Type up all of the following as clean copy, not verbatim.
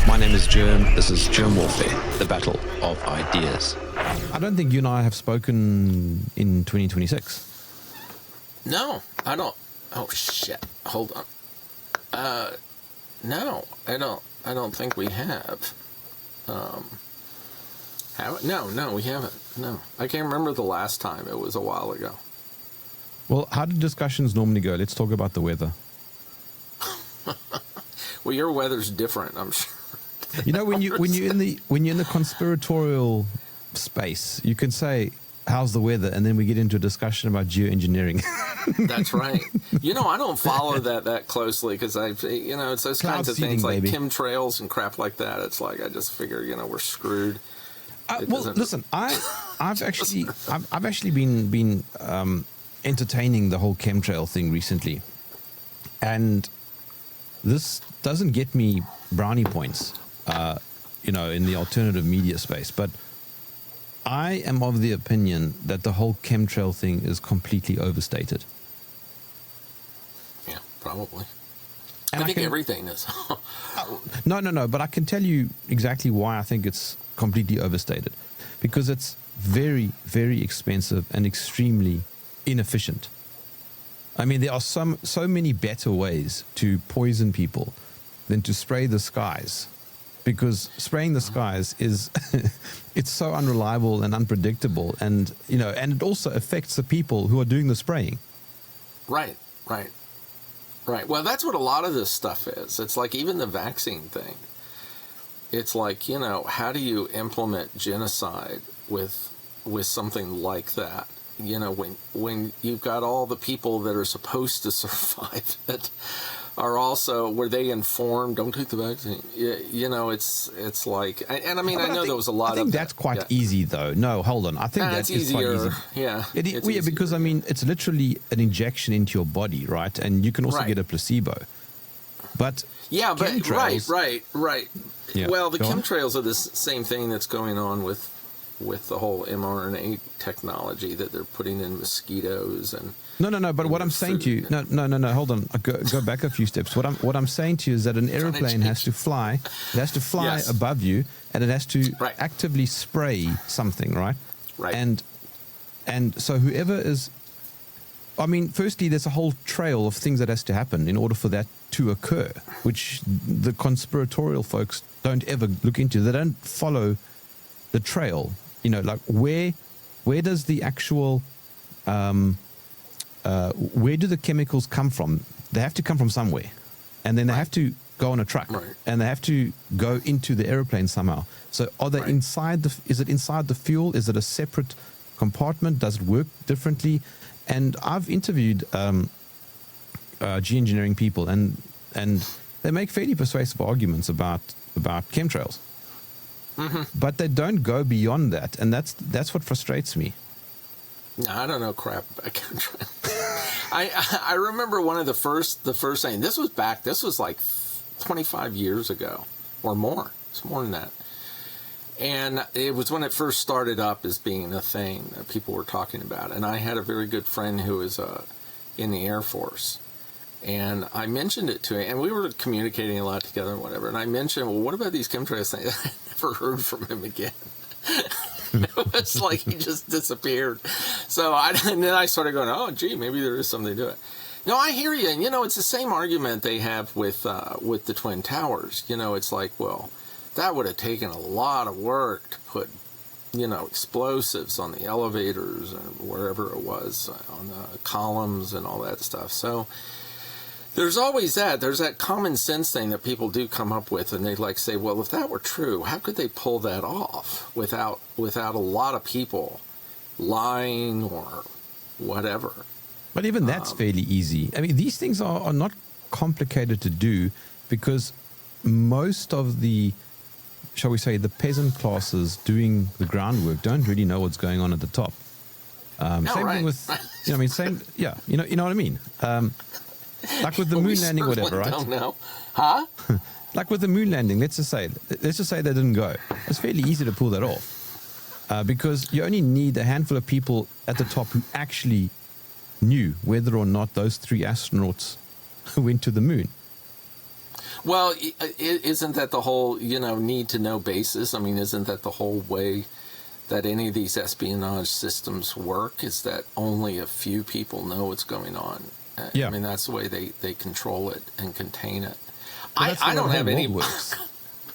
My name is Jerm. This is Germ Warfare, the battle of ideas. I don't think you and I have spoken in 2026. No, I don't. Oh shit! Hold on. No, I don't think we have. Have No, we haven't. No, I can't remember the last time. It was a while ago. Well, how do discussions normally go? Let's talk about the weather. Well, your weather's different, I'm sure. You know, when you're in the conspiratorial space, you can say, "How's the weather?" and then we get into a discussion about geoengineering. That's right. You know, I don't follow that closely because it's those kinds of things like chemtrails and crap like that. It's like I just figure, we're screwed. Well, listen, I've actually been entertaining the whole chemtrail thing recently, and this doesn't get me brownie points, in the alternative media space, but I am of the opinion that the whole chemtrail thing is completely overstated. Yeah, probably. And I think everything is. No, but I can tell you exactly why I think it's completely overstated. Because it's very, very expensive and extremely inefficient. I mean, there are so many better ways to poison people than to spray the skies. Because spraying the skies is, it's so unreliable and unpredictable, and and it also affects the people who are doing the spraying. Right. Well, that's what a lot of this stuff is. It's like even the vaccine thing. It's like, how do you implement genocide with something like that? When you've got all the people that are supposed to survive it are also, were they informed? Don't take the vaccine. It's like, and I mean, I know there was a lot of. I think that's quite easy, though. No, hold on. I think that's easier. Quite easy. Yeah, because I mean, it's literally an injection into your body, right? And you can also get a placebo. But right. Yeah, well, the chemtrails are the same thing that's going on with the whole mRNA technology that they're putting in mosquitoes and. No. But what I'm saying to you, no. Hold on. Go back a few steps. What I'm saying to you is that an airplane has to fly. It has to fly above you, and it has to actively spray something, right? Right. And so whoever is, I mean, firstly, there's a whole trail of things that has to happen in order for that to occur, which the conspiratorial folks don't ever look into. They don't follow the trail. Like where does the actual where do the chemicals come from? They have to come from somewhere, and then they have to go on a truck, and they have to go into the airplane somehow. So are they inside is it inside the fuel? Is it a separate compartment? Does it work differently? And I've interviewed geoengineering people, and they make fairly persuasive arguments about chemtrails. Mm-hmm. But they don't go beyond that, and that's what frustrates me. No, I don't know crap about chemtrails. I remember one of the first thing. This was like 25 years ago or more. It's more than that. And it was when it first started up as being a thing that people were talking about. And I had a very good friend who was in the Air Force. And I mentioned it to him, and we were communicating a lot together and whatever. And I mentioned, well, what about these chemtrails things? I never heard from him again. It was like he just disappeared. And then I started going, oh, gee, maybe there is something to it. No, I hear you. And, it's the same argument they have with the Twin Towers. It's like, well, that would have taken a lot of work to put, explosives on the elevators and wherever it was, on the columns and all that stuff. So there's always that. There's that common sense thing that people do come up with, and they say, well, if that were true, how could they pull that off without a lot of people lying or whatever? But even that's fairly easy. I mean, these things are not complicated to do because most of the, shall we say, the peasant classes doing the groundwork don't really know what's going on at the top. Same thing with, you know what I mean? Like with the moon landing, whatever, right? Don't know, huh? Like with the moon landing, let's just say they didn't go. It's fairly easy to pull that off because you only need a handful of people at the top who actually knew whether or not those 3 astronauts went to the moon. Well, isn't that the whole, need to know basis? I mean, isn't that the whole way that any of these espionage systems work, is that only a few people know what's going on? Yeah. I mean, that's the way they control it and contain it. Well, I don't have any... works.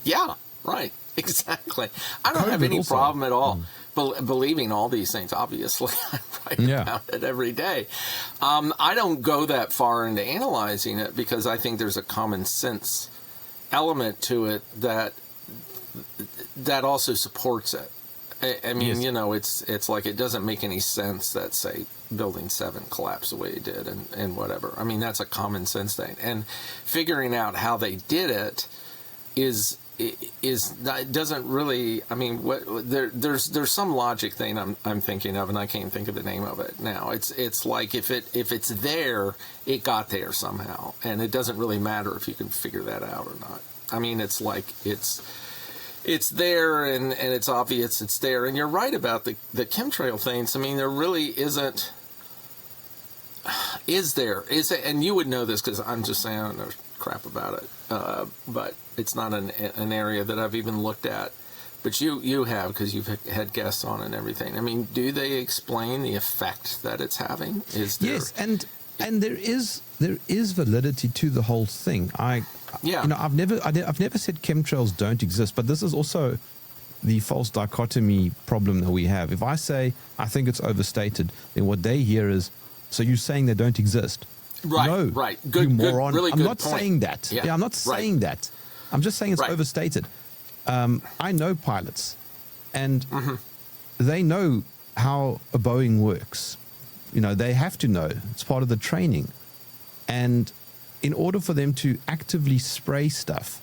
Yeah, right. Exactly. I don't have COVID any also. problem at all believing all these things. Obviously, I write about it every day. I don't go that far into analyzing it because I think there's a common sense element to it that also supports it. I mean, Yes. it's like it doesn't make any sense that, say, Building 7 collapsed the way it did and whatever. I mean, that's a common sense thing. And figuring out how they did it doesn't really, I mean, there's some logic thing I'm thinking of, and I can't think of the name of it now. It's like if it's there, it got there somehow, and it doesn't really matter if you can figure that out or not. I mean, it's like it's there and it's obvious it's there. And you're right about the chemtrail things. I mean, there really isn't. Is there? Is it? And you would know this because I'm just saying I don't know crap about it. But it's not an area that I've even looked at. But you have, because you've had guests on and everything. I mean, do they explain the effect that it's having? Is there? Yes, and there is validity to the whole thing. I've never said chemtrails don't exist, but this is also the false dichotomy problem that we have. If I say I think it's overstated, then what they hear is, so you're saying they don't exist? Right, no, right. Good, you moron. Really I'm good not point. saying that. Yeah, I'm not saying that. I'm just saying it's overstated. I know pilots, and they know how a Boeing works. They have to know. It's part of the training. And in order for them to actively spray stuff,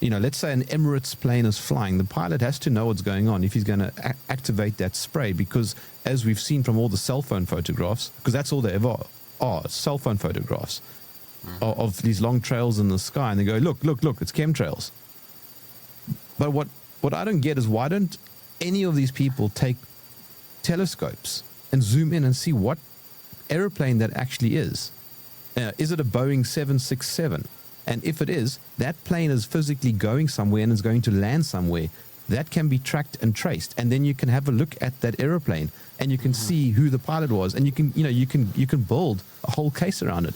let's say an Emirates plane is flying, the pilot has to know what's going on if he's going to activate that spray, because as we've seen from all the cell phone photographs, because that's all they ever are, cell phone photographs of these long trails in the sky, and they go, look, it's chemtrails. But what I don't get is, why don't any of these people take telescopes and zoom in and see what aeroplane that actually is? Is it a Boeing 767? And if it is, that plane is physically going somewhere and is going to land somewhere. That can be tracked and traced, and then you can have a look at that aeroplane, and you can see who the pilot was, and you can build a whole case around it.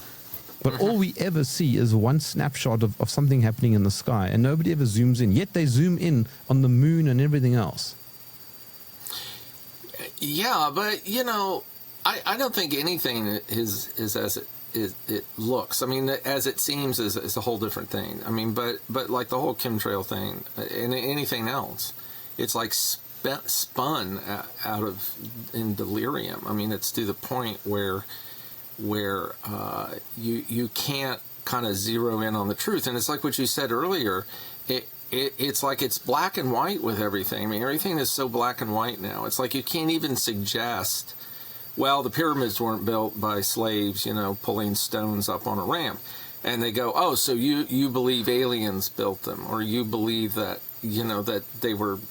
But all we ever see is one snapshot of something happening in the sky, and nobody ever zooms in. Yet they zoom in on the moon and everything else. Yeah, but I don't think anything is as it looks. I mean, as it seems is a whole different thing. I mean, but like the whole chemtrail thing and anything else, it's like spun out of in delirium. I mean, it's to the point where you can't kind of zero in on the truth. And it's like what you said earlier. It's like it's black and white with everything. I mean, everything is so black and white now. It's like you can't even suggest, well, the pyramids weren't built by slaves, pulling stones up on a ramp. And they go, oh, so you believe aliens built them, or you believe that, that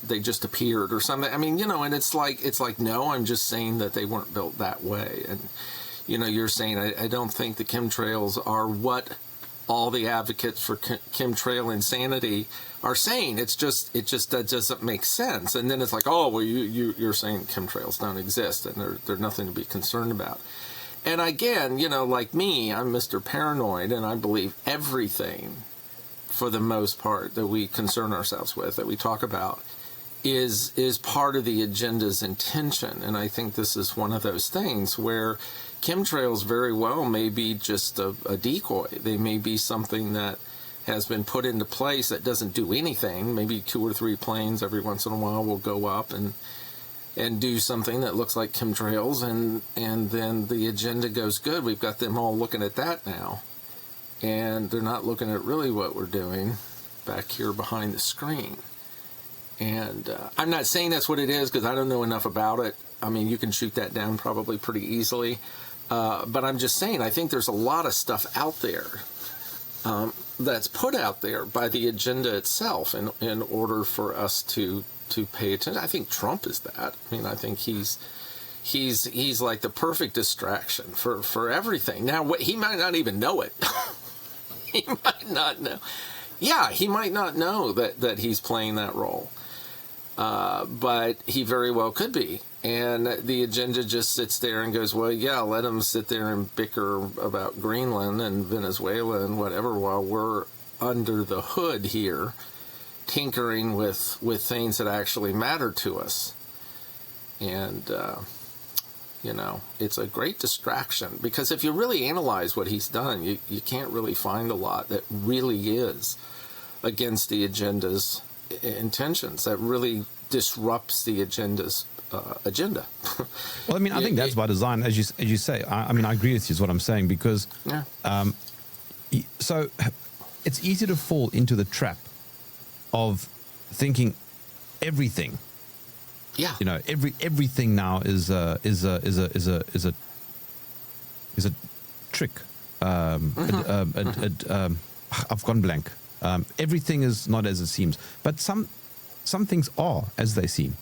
they just appeared or something. I mean, and it's like, no, I'm just saying that they weren't built that way. And, you're saying, I don't think the chemtrails are what all the advocates for chemtrail insanity are saying. It just that doesn't make sense. And then it's like, oh, well, you're saying chemtrails don't exist and they're nothing to be concerned about. And again, like me, I'm Mr. Paranoid, and I believe everything, for the most part, that we concern ourselves with, that we talk about, is part of the agenda's intention. And I think this is one of those things where chemtrails very well may be just a decoy. They may be something that has been put into place that doesn't do anything. Maybe 2 or 3 planes every once in a while will go up and do something that looks like chemtrails, and then the agenda goes good. We've got them all looking at that now, and they're not looking at really what we're doing back here behind the screen. And I'm not saying that's what it is, because I don't know enough about it. I mean, you can shoot that down probably pretty easily. But I'm just saying, I think there's a lot of stuff out there that's put out there by the agenda itself in order for us to pay attention. I think Trump is that. I mean, I think he's like the perfect distraction for everything. Now, he might not even know it. He might not know. Yeah, he might not know that he's playing that role. But he very well could be. And the agenda just sits there and goes, well, yeah, let them sit there and bicker about Greenland and Venezuela and whatever while we're under the hood here tinkering with things that actually matter to us. And, it's a great distraction because if you really analyze what he's done, you can't really find a lot that really is against the agenda's intentions, that really disrupts the agenda's agenda. Well, I mean, I think that's by design, as you say. I mean, I agree with you is what I'm saying because so it's easy to fall into the trap of thinking everything. Yeah. Everything now is a trick. I've gone blank. Everything is not as it seems, but some things are as they seem.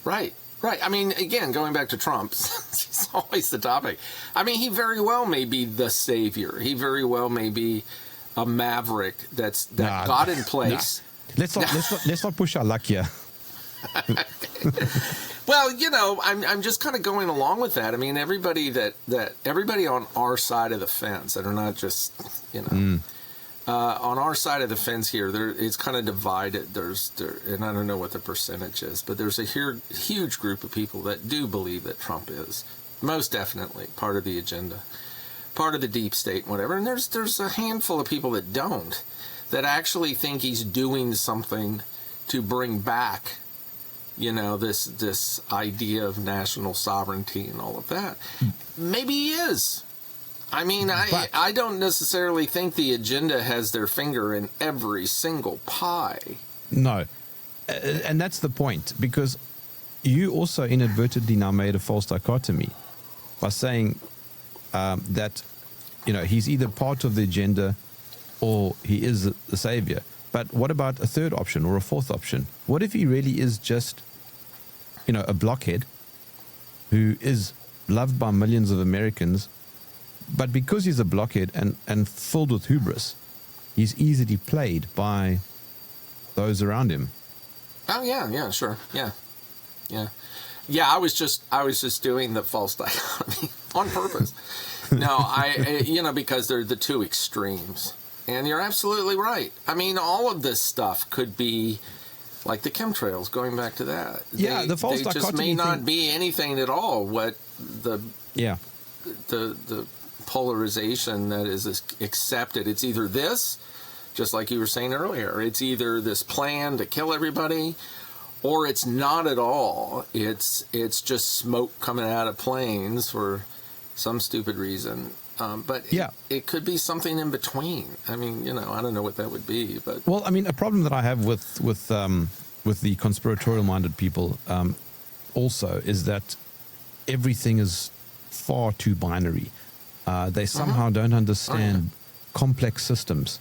Right. I mean, again, going back to Trump, it's always the topic. I mean, he very well may be the savior. He very well may be a maverick that got in place. Nah. Let's not push our luck here. Well, I'm just kind of going along with that. I mean, everybody everybody on our side of the fence that are not just on our side of the fence here, it's kind of divided. And I don't know what the percentage is, but there's a huge group of people that do believe that Trump is most definitely part of the agenda, part of the deep state, and whatever. And there's a handful of people that don't, that actually think he's doing something to bring back, this idea of national sovereignty and all of that. Maybe he is. I mean, I don't necessarily think the agenda has their finger in every single pie. No. And that's the point, because you also inadvertently now made a false dichotomy by saying that, he's either part of the agenda or he is the savior. But what about a third option or a fourth option? What if he really is just, a blockhead who is loved by millions of Americans, but because he's a blockhead and filled with hubris, he's easily played by those around him? Oh, yeah, sure. Yeah. I was just doing the false dichotomy on purpose. No, because they're the two extremes. And you're absolutely right. I mean, all of this stuff could be like the chemtrails, going back to that. Yeah, the false dichotomy just may not be anything at all what the polarization that is accepted. It's either this, just like you were saying earlier, it's either this plan to kill everybody, or it's not at all. It's just smoke coming out of planes for some stupid reason. But it could be something in between. I mean, I don't know what that would be. But well, I mean, a problem that I have with the conspiratorial-minded people also is that everything is far too binary. They somehow don't understand complex systems.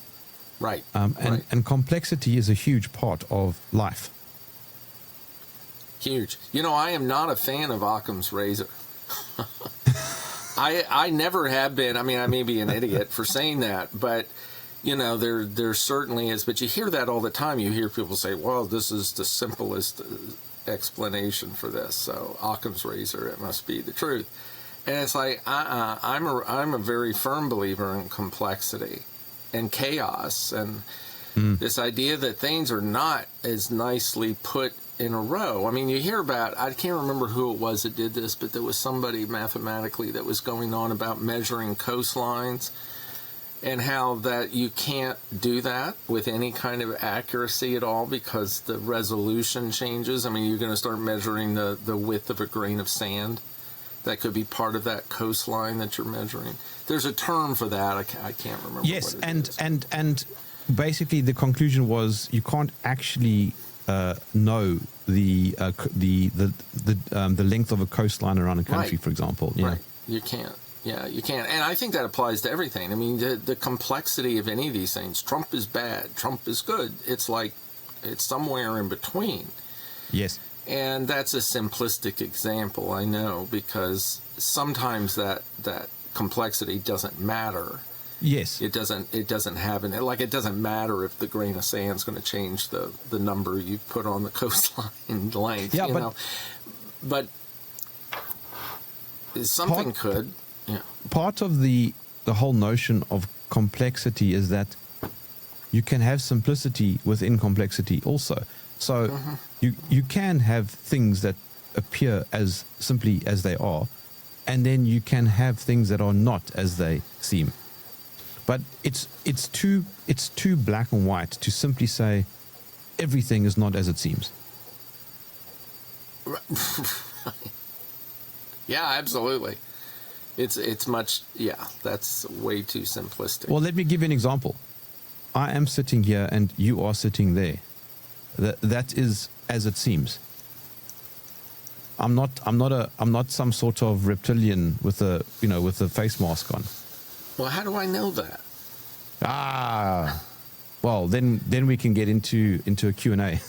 Right. And complexity is a huge part of life. Huge. I am not a fan of Occam's razor. I never have been. I mean, I may be an idiot for saying that, but there certainly is. But you hear that all the time. You hear people say, "Well, this is the simplest explanation for this." So Occam's razor, it must be the truth. And it's like, I'm a very firm believer in complexity and chaos and this idea that things are not as nicely put in a row. I mean, you hear about, I can't remember who it was that did this, but there was somebody mathematically that was going on about measuring coastlines and how that you can't do that with any kind of accuracy at all because the resolution changes. I mean, you're going to start measuring the width of a grain of sand. That could be part of that coastline that you're measuring. There's a term for that. I can't remember. Yes, what it is. and basically the conclusion was you can't actually know the length of a coastline around a country, for example. Right. You can't. Yeah, you can't. And I think that applies to everything. I mean, the complexity of any of these things. Trump is bad. Trump is good. It's like it's somewhere in between. Yes. And that's a simplistic example, I know, because sometimes that complexity doesn't matter. Yes. It doesn't have an, like, it doesn't matter if the grain of sand is going to change the number you put on the coastline length. Yeah, you know? But something could. Yeah. Part of the whole notion of complexity is that you can have simplicity within complexity also. So you can have things that appear as simply as they are, and then you can have things that are not as they seem. But it's too black and white to simply say everything is not as it seems. Yeah, absolutely. It's much, yeah, that's way too simplistic. Well, let me give you an example. I am sitting here and you are sitting there. That is as it seems. I'm not some sort of reptilian with a face mask on. Well, how do I know that? Well, then we can get into a Q&A.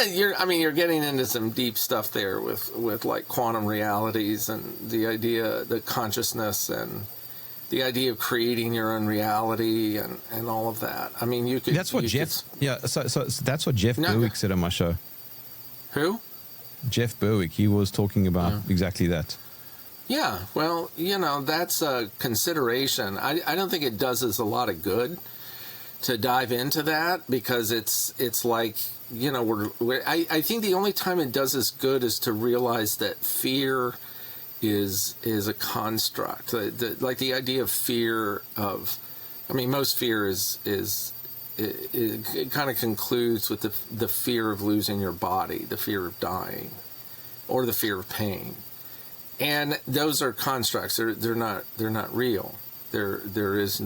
You're getting into some deep stuff there with like quantum realities and the consciousness and the idea of creating your own reality and all of that. I mean, you could. That's what So that's what Jeff Berwick said on my show. Who? Jeff Berwick. He was talking about exactly that. Yeah. Well, that's a consideration. I don't think it does us a lot of good to dive into that, because it's like, I think the only time it does us good is to realize that fear is a construct. Like the idea of fear of, most fear it kind of concludes with the fear of losing your body, the fear of dying, or the fear of pain, and those are constructs. They're not real. There's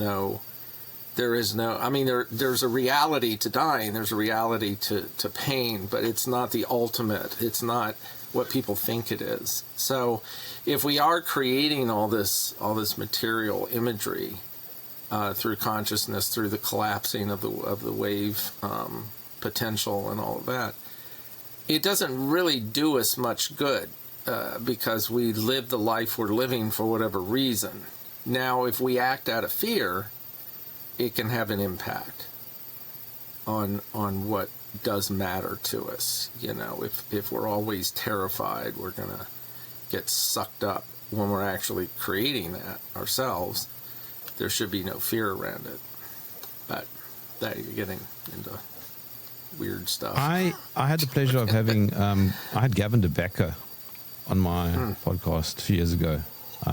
a reality to dying. There's a reality to pain, but it's not the ultimate. It's not what people think it is. So if we are creating all this material imagery through consciousness, through the collapsing of the wave potential and all of that, it doesn't really do us much good because we live the life we're living for whatever reason. Now, if we act out of fear, it can have an impact on what does matter to us. If we're always terrified, we're going to get sucked up. When we're actually creating that ourselves, there should be no fear around it. But that you're getting into weird stuff. I had the pleasure of having I had Gavin De Becker on my podcast a few years ago.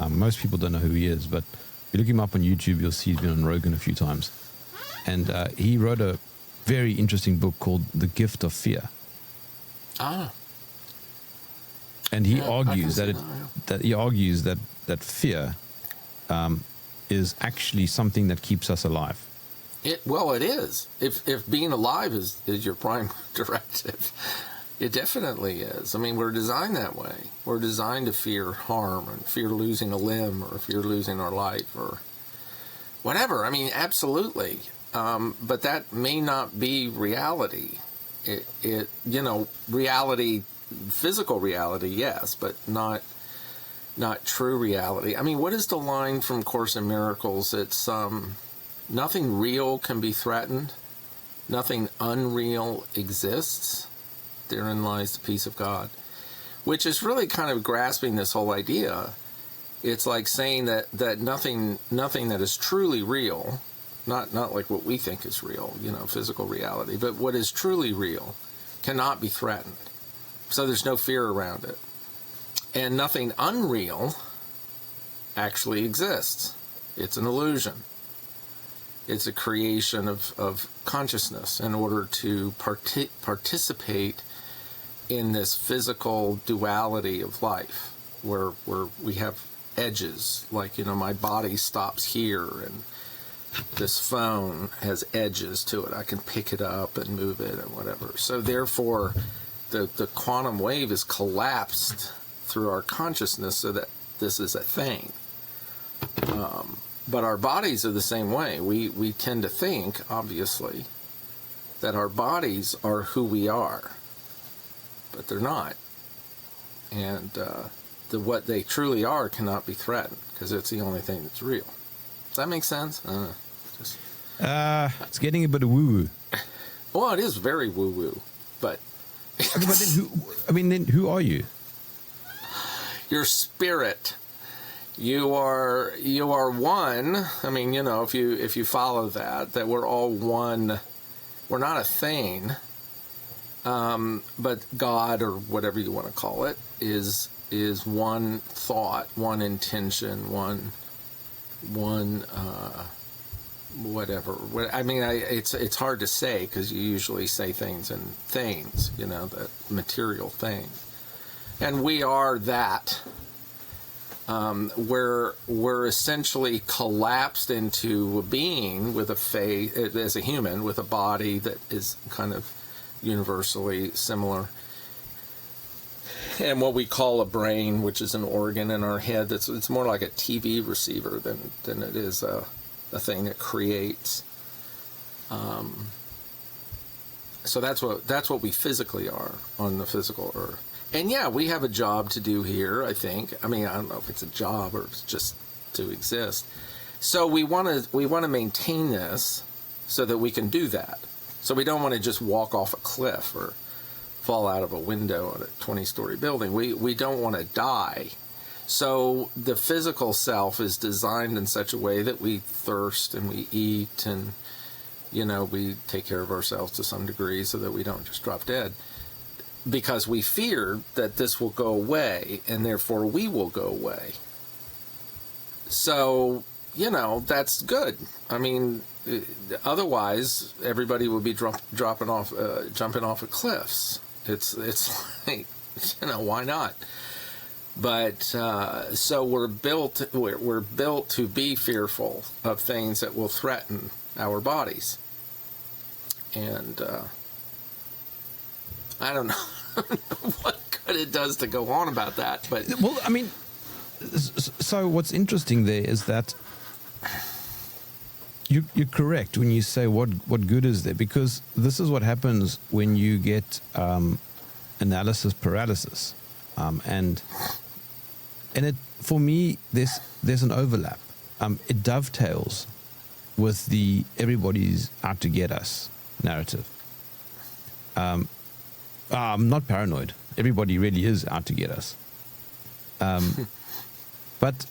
Most people don't know who he is, but if you look him up on YouTube, you'll see he's been on Rogan a few times. And he wrote a very interesting book called The Gift of Fear. And he argues that fear is actually something that keeps us alive. It is. If being alive is your prime directive, it definitely is. We're designed that way. We're designed to fear harm and fear losing a limb or fear losing our life or whatever. Absolutely. But that may not be reality. Reality, physical reality, yes, but not true reality. What is the line from Course in Miracles? It's nothing real can be threatened. Nothing unreal exists. Therein lies the peace of God, which is really kind of grasping this whole idea. It's like saying that nothing that is truly real, not like what we think is real, physical reality, but what is truly real cannot be threatened. So there's no fear around it. And nothing unreal actually exists. It's an illusion. It's a creation of consciousness in order to participate in this physical duality of life where we have edges, like, my body stops here and this phone has edges to it. I can pick it up and move it and whatever. So therefore, the quantum wave is collapsed through our consciousness so that this is a thing. But our bodies are the same way. We tend to think, obviously, that our bodies are who we are, but they're not. And what they truly are cannot be threatened because it's the only thing that's real. Does that make sense? Just It's getting a bit of woo-woo. well, it is very woo-woo, but then who are you? your spirit. You are one. I mean, if you follow that we're all one. We're not a thing, but God, or whatever you want to call it, is one thought, one intention, one whatever. I mean, it's hard to say because you usually say things in things, that material thing, and we are that. We're essentially collapsed into a being with a face, as a human, with a body that is kind of universally similar, and what we call a brain, which is an organ in our head. It's more like a TV receiver than it is a thing that creates. So that's what we physically are on the physical earth. And yeah, we have a job to do here, I think. I mean, I don't know if it's a job or it's just to exist. So we want to maintain this so that we can do that. So we don't want to just walk off a cliff or fall out of a window on a 20-story building. We don't want to die. So the physical self is designed in such a way that we thirst and we eat and, we take care of ourselves to some degree so that we don't just drop dead. Because we fear that this will go away, and therefore we will go away. So, that's good. I mean, otherwise everybody would be jumping off of cliffs. It's like, why not? But so we're built to be fearful of things that will threaten our bodies, and I don't know what good it does to go on about that, but well, I mean, so what's interesting there is that you're correct when you say what good is there, because this is what happens when you get analysis paralysis, and it, for me, there's an overlap. It dovetails with the everybody's out to get us narrative. I'm not paranoid. Everybody really is out to get us. But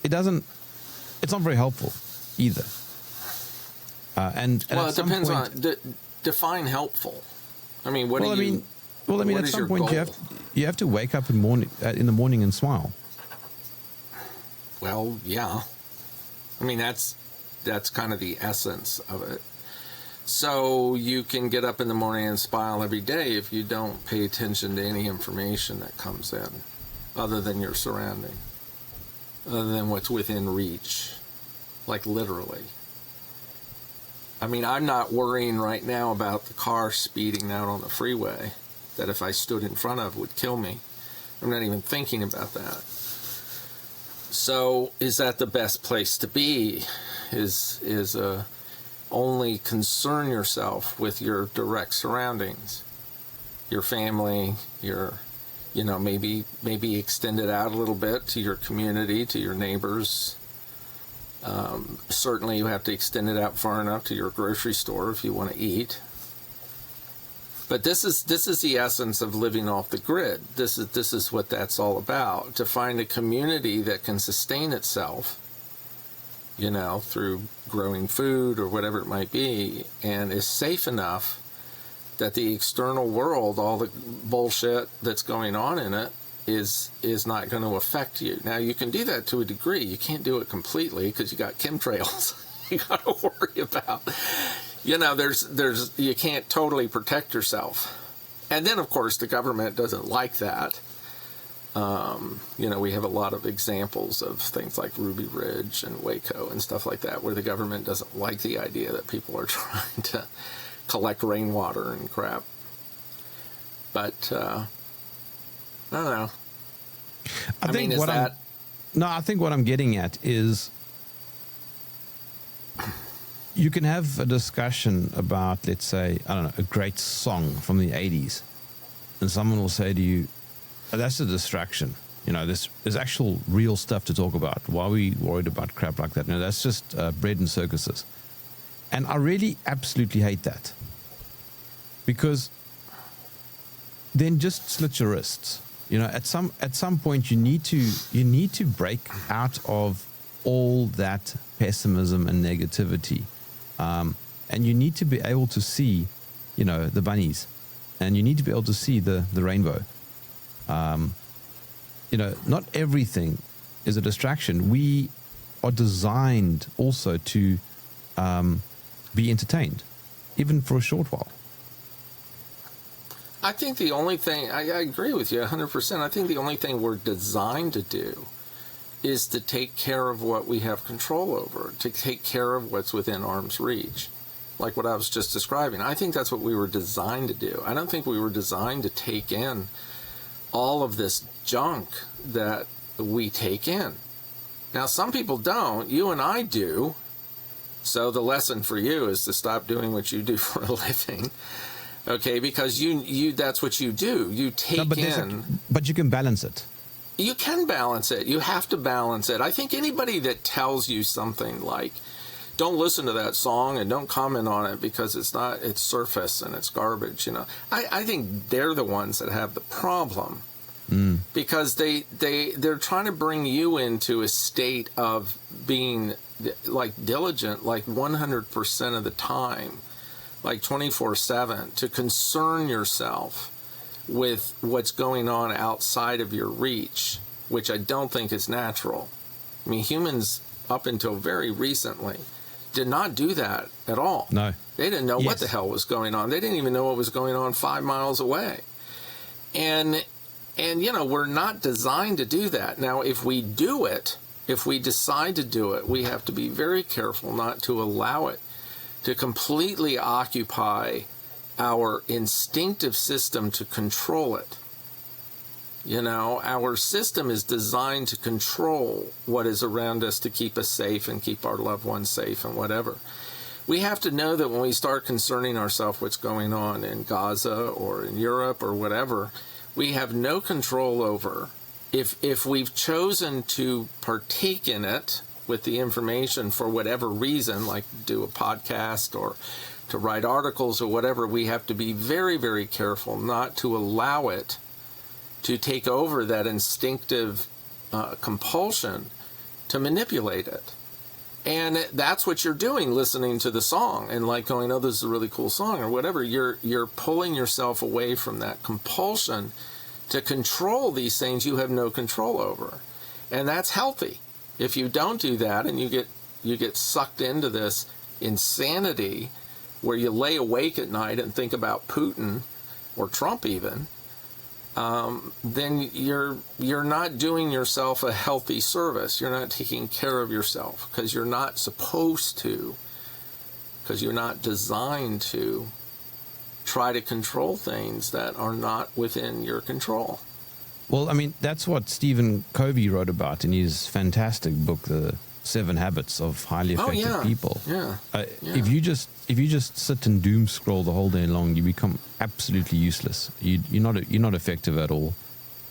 it's not very helpful either. And well, it depends on, define helpful. I mean, what at some point goal? you have to wake up in the morning and smile. Well, yeah. I mean, that's kind of the essence of it. So you can get up in the morning and smile every day if you don't pay attention to any information that comes in, other than your surrounding, other than what's within reach, like literally. I mean, I'm not worrying right now about the car speeding out on the freeway that if I stood in front of would kill me. I'm not even thinking about that. So is that the best place to be? Is only concern yourself with your direct surroundings, your family, your, maybe extend it out a little bit to your community, to your neighbors. Certainly you have to extend it out far enough to your grocery store if you want to eat. But this is the essence of living off the grid. This is what that's all about. To find a community that can sustain itself, through growing food or whatever it might be, and is safe enough that the external world, all the bullshit that's going on in it, is not going to affect you. Now, you can do that to a degree. You can't do it completely because you got chemtrails you got to worry about. There's you can't totally protect yourself. And then, of course, the government doesn't like that. We have a lot of examples of things like Ruby Ridge and Waco and stuff like that, where the government doesn't like the idea that people are trying to collect rainwater and crap. But, I don't know. I think what I'm getting at is you can have a discussion about, let's say, I don't know, a great song from the 80s, and someone will say to you, oh, that's a distraction. there's actual real stuff to talk about. Why are we worried about crap like that? That's just bread and circuses. And I really absolutely hate that, because then just slit your wrists. At some point you need to break out of all that pessimism and negativity, and you need to be able to see, the bunnies, and you need to be able to see the rainbow. Not everything is a distraction. We are designed also to be entertained, even for a short while. I think the only thing, I agree with you 100%. I think the only thing we're designed to do is to take care of what we have control over, to take care of what's within arm's reach. Like what I was just describing. I think that's what we were designed to do. I don't think we were designed to take in all of this junk that we take in. Now, some people don't. You and I do. So the lesson for you is to stop doing what you do for a living. Okay, because you that's what you do. You take but you can balance it. You can balance it. You have to balance it. I think anybody that tells you something like, don't listen to that song and don't comment on it because it's surface and it's garbage, I think they're the ones that have the problem. Because they're trying to bring you into a state of being like diligent, like 100% of the time, like 24/7, to concern yourself with what's going on outside of your reach, which I don't think is natural. I mean, humans up until very recently did not do that at all. No. They didn't know what the hell was going on. They didn't even know what was going on 5 miles away. And we're not designed to do that. Now, if we do it, if we decide to do it, we have to be very careful not to allow it to completely occupy our instinctive system to control it. Our system is designed to control what is around us to keep us safe and keep our loved ones safe and whatever. We have to know that when we start concerning ourselves what's going on in Gaza or in Europe or whatever, we have no control over. If we've chosen to partake in it with the information for whatever reason, like do a podcast or to write articles or whatever, we have to be very, very careful not to allow it to take over that instinctive compulsion to manipulate it. And that's what you're doing, listening to the song and like going, oh, this is a really cool song or whatever. You're pulling yourself away from that compulsion to control these things you have no control over. And that's healthy. If you don't do that and you get sucked into this insanity where you lay awake at night and think about Putin or Trump even, then you're not doing yourself a healthy service. You're not taking care of yourself because you're not supposed to, because you're not designed to try to control things that are not within your control. Well, I mean, that's what Stephen Covey wrote about in his fantastic book, The 7 Habits of Highly Effective People. Yeah. If you just sit and doom scroll the whole day long, you become absolutely useless. You're not effective at all.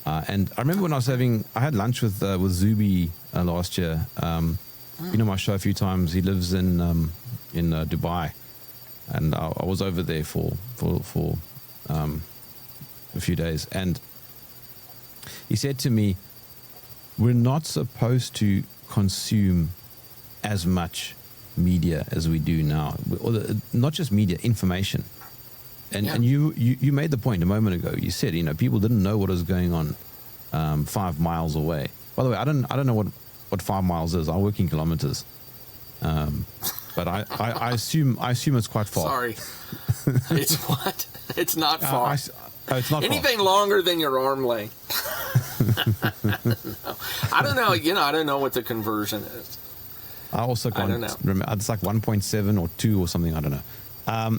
And I remember when I had lunch with Zuby last year. My show a few times. He lives in Dubai, and I was over there for a few days, and he said to me, we're not supposed to consume as much media as we do now. Not just media, information. And you made the point a moment ago. You said, people didn't know what was going on 5 miles away. By the way, I don't know what 5 miles is. I work in kilometers. But I assume it's quite far. Sorry. It's what? It's not far. It's not anything far. Longer than your arm length. No. I don't know. I don't know what the conversion is. I also can't remember. It's like 1.7 or 2 or something. I don't know.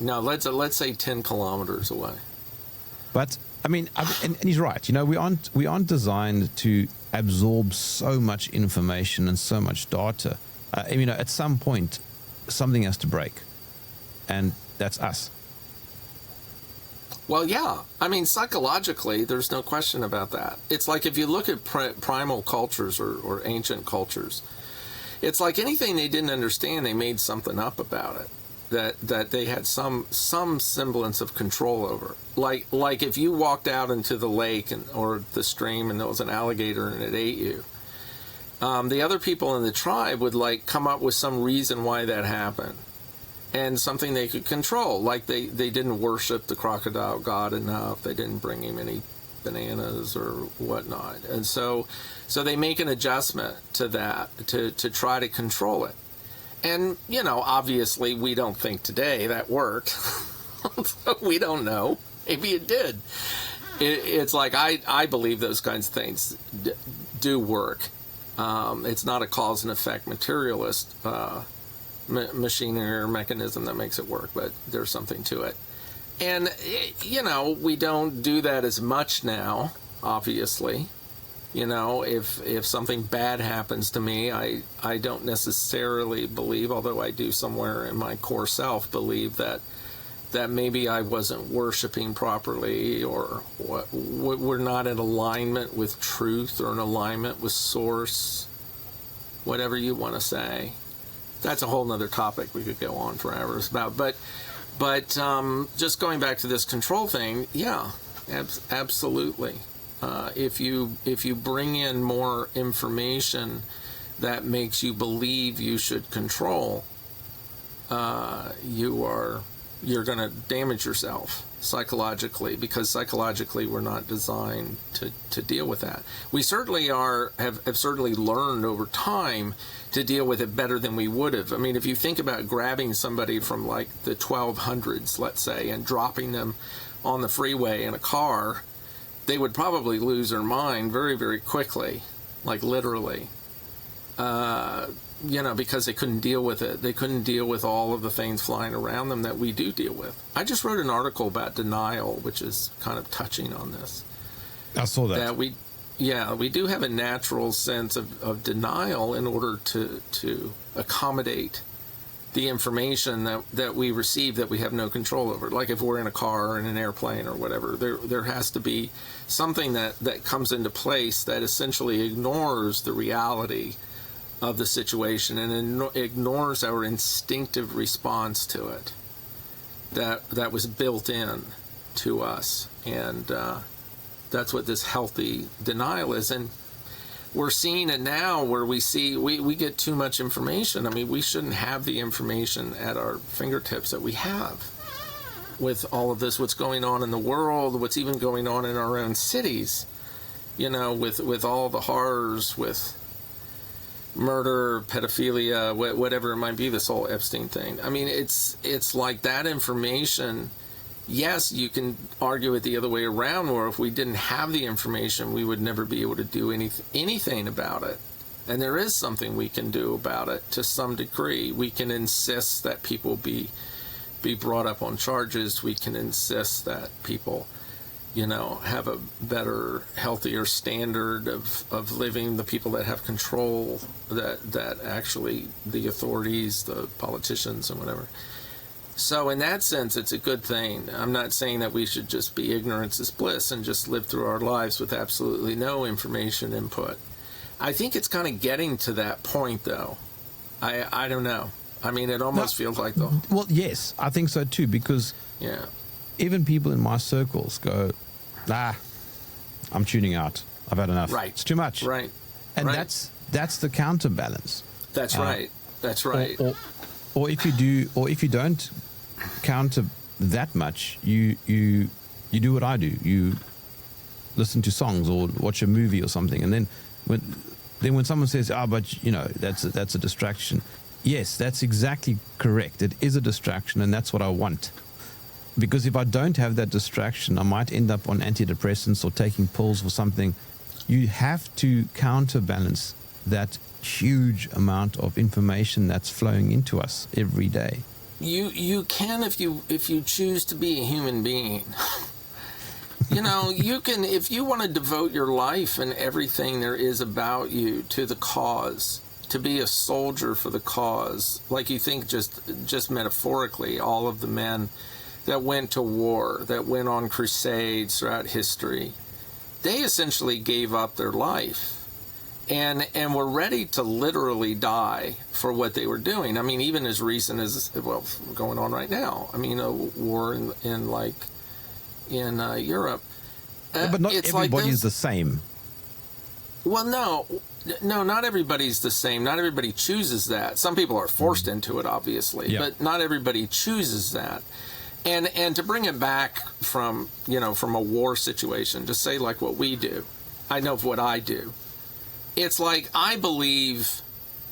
No, let's say 10 kilometers away. But I mean, and he's right. We aren't designed to absorb so much information and so much data. At some point, something has to break, and that's us. Well, yeah. I mean, psychologically, there's no question about that. It's like if you look at primal cultures or ancient cultures, it's like anything they didn't understand, they made something up about it that they had some semblance of control over. Like if you walked out into the lake or the stream and there was an alligator and it ate you, the other people in the tribe would like come up with some reason why that happened. And something they could control, like they didn't worship the crocodile god enough, they didn't bring him any bananas or whatnot, and so they make an adjustment to that to try to control it. And obviously we don't think today that worked. We don't know. Maybe it did. It's like I believe those kinds of things do work. It's not a cause and effect materialist machinery or mechanism that makes it work, but there's something to it. And we don't do that as much now, obviously. If something bad happens to me, I don't necessarily believe, although I do somewhere in my core self believe that maybe I wasn't worshiping properly, or we're not in alignment with truth or in alignment with source, whatever you want to say. That's a whole nother topic we could go on for hours about. But just going back to this control thing, yeah, absolutely. If you bring in more information that makes you believe you should control, you're going to damage yourself psychologically, because psychologically we're not designed to deal with that. We certainly have certainly learned over time to deal with it better than we would have. I mean, if you think about grabbing somebody from like the 1200s, let's say, and dropping them on the freeway in a car, they would probably lose their mind very, very quickly, like literally, because they couldn't deal with it. They couldn't deal with all of the things flying around them that we do deal with. I just wrote an article about denial, which is kind of touching on this. I saw that. We do have a natural sense of denial in order to accommodate the information that we receive that we have no control over. Like if we're in a car or in an airplane or whatever, there has to be something that comes into place that essentially ignores the reality of the situation and ignores our instinctive response to it that was built in to us. And that's what this healthy denial is. And we're seeing it now where we get too much information. I mean, we shouldn't have the information at our fingertips that we have with all of this, what's going on in the world, what's even going on in our own cities, with all the horrors, with murder, pedophilia, whatever it might be, this whole Epstein thing. I mean, it's like that information. Yes, you can argue it the other way around, where if we didn't have the information, we would never be able to do anything about it. And there is something we can do about it to some degree. We can insist that people be brought up on charges. We can insist that people, have a better, healthier standard of living. The people that have control, that actually the authorities, the politicians and whatever. So in that sense, it's a good thing. I'm not saying that we should just be ignorance is bliss and just live through our lives with absolutely no information input. I think it's kind of getting to that point, though. I don't know. I mean, it almost feels like the... Well, yes, I think so too, because even people in my circles go, I'm tuning out. I've had enough. Right. It's too much. Right. And that's the counterbalance. That's right. That's right. Or if you don't counter that much, you do what I do. You listen to songs or watch a movie or something, and then when someone says, but that's a distraction. Yes, that's exactly correct. It is a distraction, and that's what I want. Because if I don't have that distraction, I might end up on antidepressants or taking pills for something. You have to counterbalance that huge amount of information that's flowing into us every day. You can if you choose to be a human being. You can, if you want to devote your life and everything there is about you to the cause, to be a soldier for the cause, like you think just metaphorically, all of the men that went to war, that went on crusades throughout history, they essentially gave up their life and were ready to literally die for what they were doing. I mean, even as recent as, well, going on right now. I mean, a war in Europe. Yeah, but not everybody is the same. Well, no, not everybody's the same. Not everybody chooses that. Some people are forced into it, obviously, but not everybody chooses that. And to bring it back from a war situation, to say like what we do, I know what I do. It's like, I believe,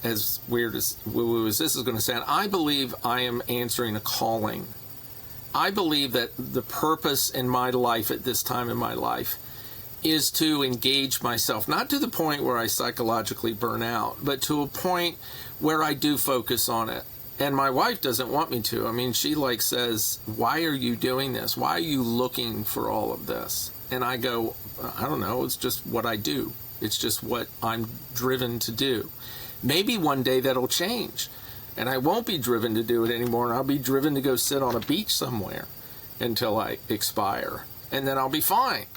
as weird as woo-woo as this is going to sound, I believe I am answering a calling. I believe that the purpose in my life at this time in my life is to engage myself, not to the point where I psychologically burn out, but to a point where I do focus on it. And my wife doesn't want me to. I mean, she says, why are you doing this? Why are you looking for all of this? And I go, I don't know. It's just what I do. It's just what I'm driven to do. Maybe one day that'll change and I won't be driven to do it anymore, and I'll be driven to go sit on a beach somewhere until I expire, and then I'll be fine,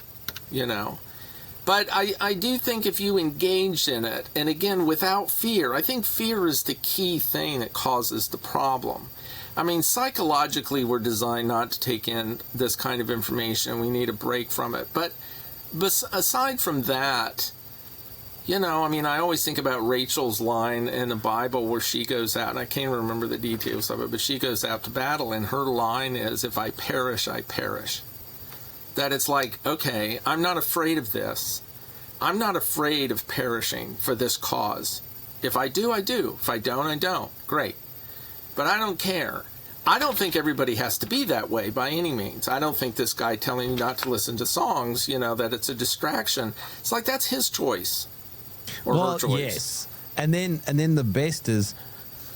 But I do think if you engage in it, and again, without fear, I think fear is the key thing that causes the problem. I mean, psychologically, we're designed not to take in this kind of information. We need a break from it. But aside from that, I always think about Rachel's line in the Bible where she goes out, and I can't remember the details of it, but she goes out to battle, and her line is, if I perish, I perish. That it's like, okay, I'm not afraid of this. I'm not afraid of perishing for this cause. If I do, I do. If I don't, I don't. Great. But I don't care. I don't think everybody has to be that way by any means. I don't think this guy telling you not to listen to songs, that it's a distraction. It's like, that's his choice. Or her choice. Yes. And then the best is,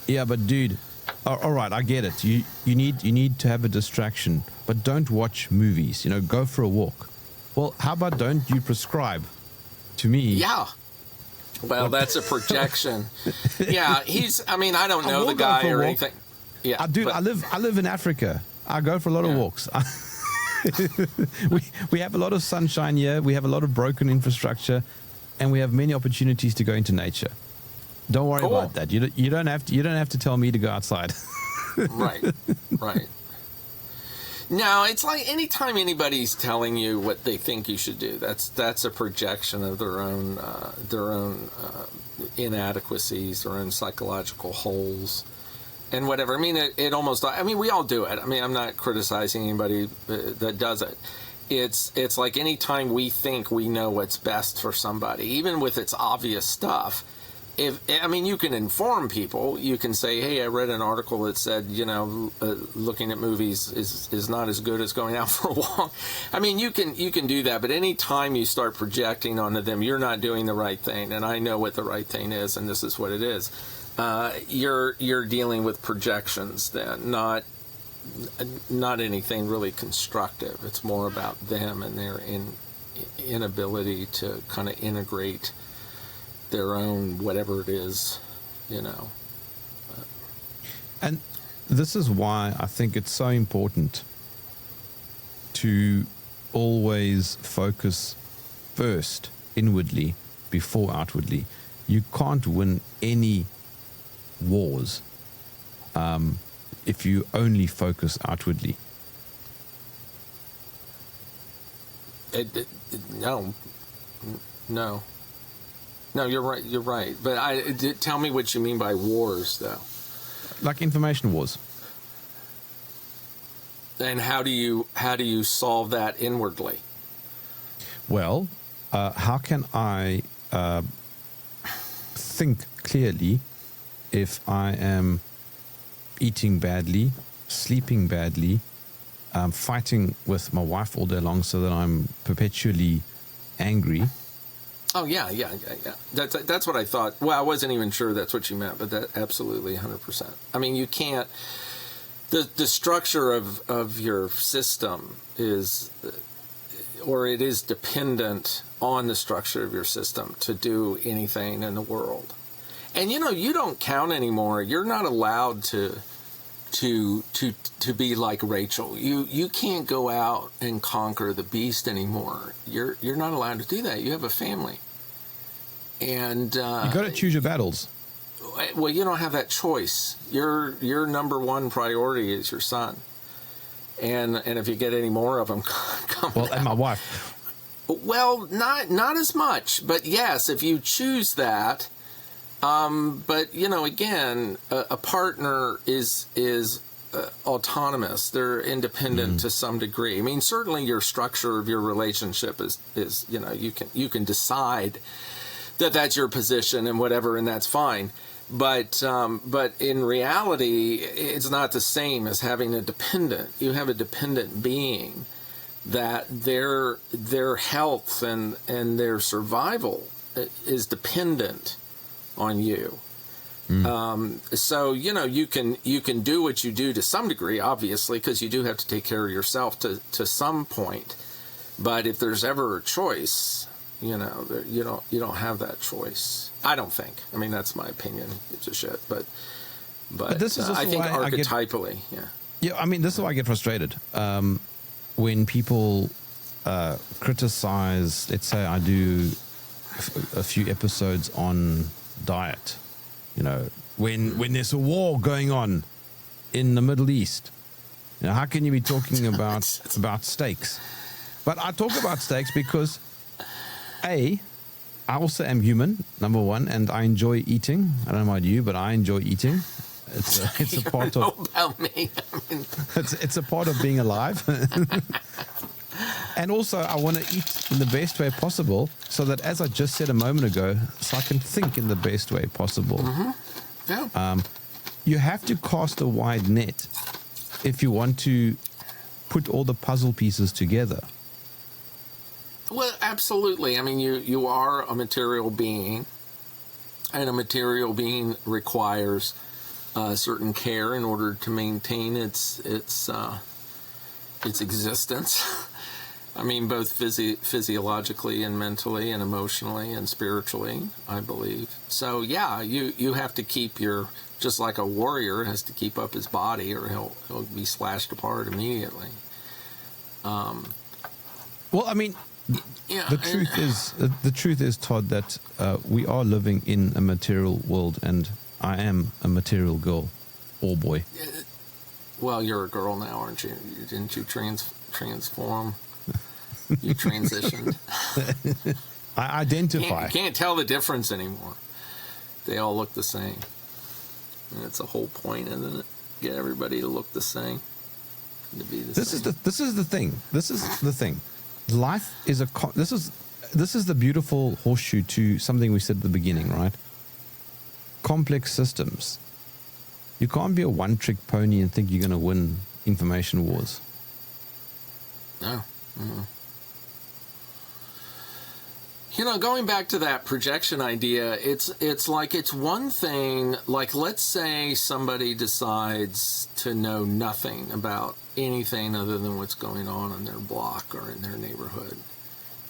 yeah, but dude, all right, I get it. You need to have a distraction, but don't watch movies. Go for a walk. Well, how about don't you prescribe to me? Yeah. Well, that's a projection. Yeah, I don't know the guy or anything. Yeah, I live in Africa. I go for a lot of walks. we have a lot of sunshine here. We have a lot of broken infrastructure, and we have many opportunities to go into nature. Don't worry about that. You don't have to tell me to go outside. Right. No, it's like anytime anybody's telling you what they think you should do, that's a projection of their own inadequacies, their own psychological holes, and whatever. I mean, it almost. I mean, we all do it. I mean, I'm not criticizing anybody that does it. It's like anytime we think we know what's best for somebody, even with its obvious stuff. You can inform people. You can say, hey, I read an article that said, looking at movies is not as good as going out for a walk. I mean, you can do that, but any time you start projecting onto them, you're not doing the right thing, and I know what the right thing is, and this is what it is. You're dealing with projections then, not anything really constructive. It's more about them and their inability to kind of integrate their own whatever it is, And this is why I think it's so important to always focus first inwardly before outwardly. You can't win any wars if you only focus outwardly. No, you're right. You're right. But tell me what you mean by wars, though. Like information wars. And how do you solve that inwardly? Well, how can I think clearly if I am eating badly, sleeping badly, fighting with my wife all day long so that I'm perpetually angry? Oh, yeah. That's what I thought. Well, I wasn't even sure that's what you meant, but that absolutely 100%. I mean, you can't... The structure of your system is... or it is dependent on the structure of your system to do anything in the world. And, you don't count anymore. You're not allowed to to be like Rachel. You can't go out and conquer the beast anymore. You're not allowed to do that. You have a family, and You got to choose your battles. well, you don't have that choice. Your number one priority is your son, and if you get any more of them, come Well, out. and my wife. Well, not as much, but yes, if you choose that. But again, a partner is autonomous. They're independent to some degree. I mean, certainly your structure of your relationship is you can decide that that's your position and whatever, and that's fine. But in reality, it's not the same as having a dependent. You have a dependent being that their health and their survival is dependent on you. So you can do what you do to some degree, obviously, because you do have to take care of yourself to some point. But if there's ever a choice, you don't have that choice. I don't think. I mean, that's my opinion. It's a shit, but this is also I think why I get- archetypally, Yeah, I mean, this is why I get frustrated. When people criticize, let's say I do a few episodes on diet, when there's a war going on in the Middle East, how can you be talking about steaks? But I talk about steaks because, I also am human, number one, and I enjoy eating. I don't know about you, but I enjoy eating. It's a part of. About me. I mean, It's a part of being alive. And also, I want to eat in the best way possible so that, as I just said a moment ago, so I can think in the best way possible. yeah. You have to cast a wide net if you want to put all the puzzle pieces together. Well, absolutely. I mean, you are a material being, and a material being requires certain care in order to maintain its existence. I mean, both physiologically and mentally and emotionally and spiritually, I believe. So, yeah, you have to keep just like a warrior has to keep up his body or he'll be slashed apart immediately. Well, I mean, Yeah, the truth is, Todd, that we are living in a material world, and I am a material girl or boy. Well, you're a girl now, aren't you? Didn't you transform? You transitioned. I identify. You can't tell the difference anymore. They all look the same. And it's a whole point, isn't it? Get everybody to look the same. To be the This same. is the thing. Life is this is the beautiful horseshoe to something we said at the beginning, right? Complex systems. You can't be a one-trick pony and think you're going to win information wars. No. Mm-mm. Going back to that projection idea, it's like it's one thing, like let's say somebody decides to know nothing about anything other than what's going on in their block or in their neighborhood.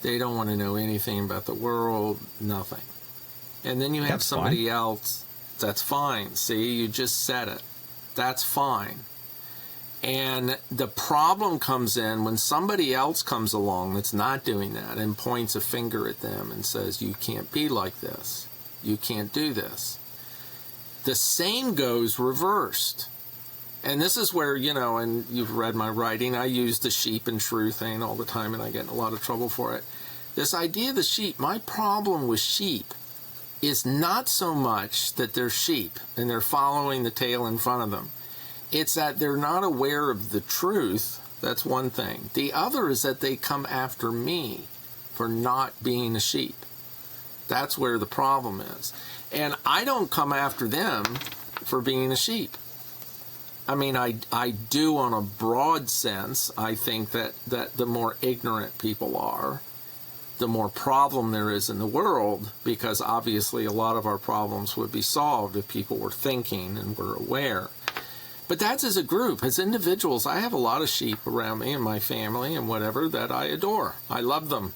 They don't want to know anything about the world, nothing. And then you have That's somebody fine. else, that's fine. See, you just said it. That's fine. And the problem comes in when somebody else comes along that's not doing that and points a finger at them and says, you can't be like this. You can't do this. The same goes reversed. And this is where, and you've read my writing, I use the sheep and shrew thing all the time, and I get in a lot of trouble for it. This idea of the sheep, my problem with sheep is not so much that they're sheep and they're following the tail in front of them. It's that they're not aware of the truth. That's one thing. The other is that they come after me for not being a sheep. That's where the problem is. And I don't come after them for being a sheep. I mean, I do on a broad sense. I think that the more ignorant people are, the more problem there is in the world, because obviously a lot of our problems would be solved if people were thinking and were aware. But that's as a group. As individuals, I have a lot of sheep around me and my family and whatever that I adore. I love them.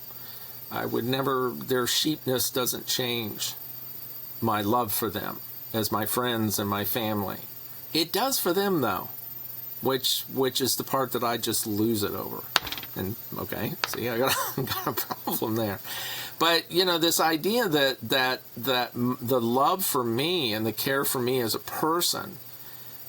I would never, their sheepness doesn't change my love for them as my friends and my family. It does for them, though, which is the part that I just lose it over. And, okay, see, I got a problem there. But, this idea that the love for me and the care for me as a person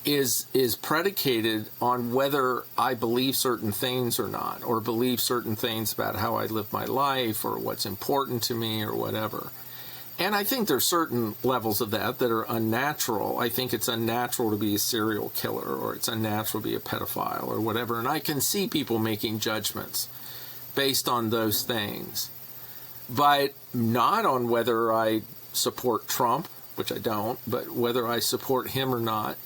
is predicated on whether I believe certain things or not, or believe certain things about how I live my life or what's important to me or whatever. And I think there's certain levels of that are unnatural. I think it's unnatural to be a serial killer, or it's unnatural to be a pedophile or whatever. And I can see people making judgments based on those things, but not on whether I support Trump, which I don't, but whether I support him or not.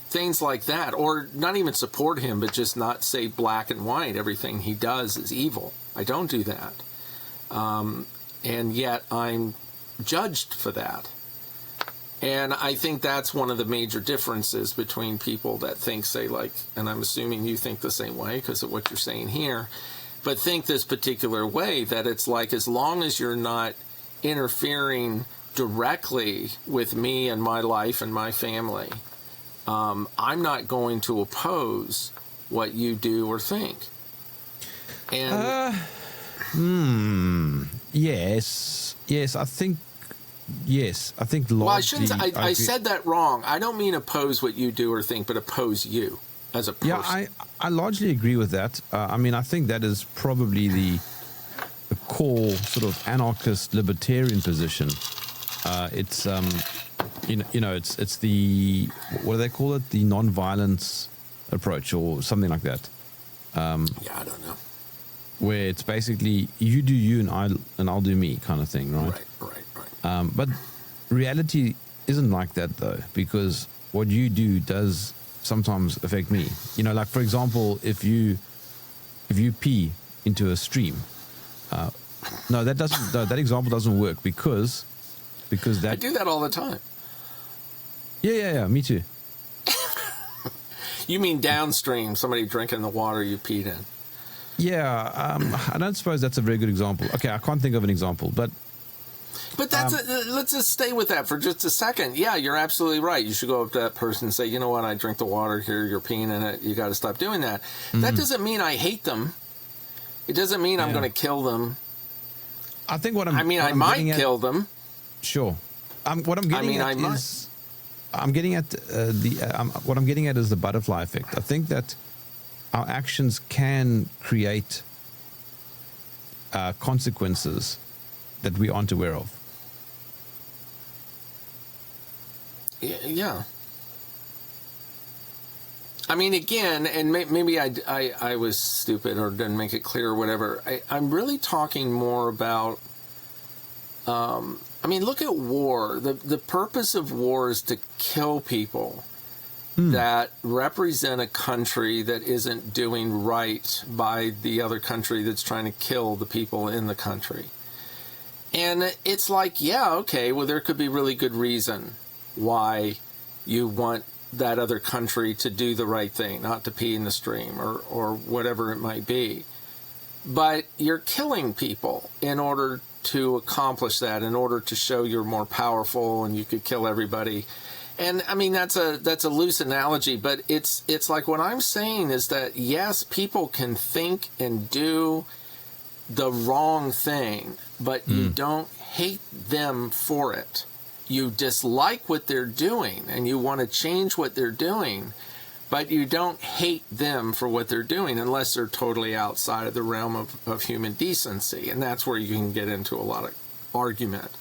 Things like that, or not even support him, but just not say black and white, everything he does is evil. I don't do that. And yet I'm judged for that. And I think that's one of the major differences between people that think, say, like, and I'm assuming you think the same way because of what you're saying here, but think this particular way, that it's like, as long as you're not interfering directly with me and my life and my family, I'm not going to oppose what you do or think. And yes, I think largely. Well, I shouldn't. I said that wrong. I don't mean oppose what you do or think, but oppose you as a person. Yeah, I largely agree with that. I think that is probably the core sort of anarchist libertarian position. It's it's the, what do they call it? The non-violence approach or something like that. Yeah, I don't know. Where it's basically you do you and I'll do me kind of thing, right? Right. But reality isn't like that, though, because what you do does sometimes affect me. Like, for example, if you pee into a stream, that example doesn't work because that. I do that all the time. Yeah, me too. You mean downstream, somebody drinking the water you peed in? Yeah, I don't suppose that's a very good example. Okay, I can't think of an example, but that's let's just stay with that for just a second. Yeah, you're absolutely right. You should go up to that person and say, you know what, I drink the water here, you're peeing in it, you got to stop doing that. Mm-hmm. That doesn't mean I hate them. It doesn't mean I'm going to kill them. I think I might kill them. Sure. What I'm getting at is the butterfly effect. I think that our actions can create consequences that we aren't aware of. Yeah. Again, and maybe I was stupid or didn't make it clear or whatever. I'm really talking more about, look at war. The purpose of war is to kill people that represent a country that isn't doing right by the other country that's trying to kill the people in the country. And it's like, yeah, okay, well, there could be really good reason why you want that other country to do the right thing, not to pee in the stream or whatever it might be. But you're killing people in order to accomplish that, in order to show you're more powerful and you could kill everybody. And that's a loose analogy, but it's like what I'm saying is that, yes, people can think and do the wrong thing, but you don't hate them for it. You dislike what they're doing and you want to change what they're doing, but you don't hate them for what they're doing unless they're totally outside of the realm of human decency. And that's where you can get into a lot of argument.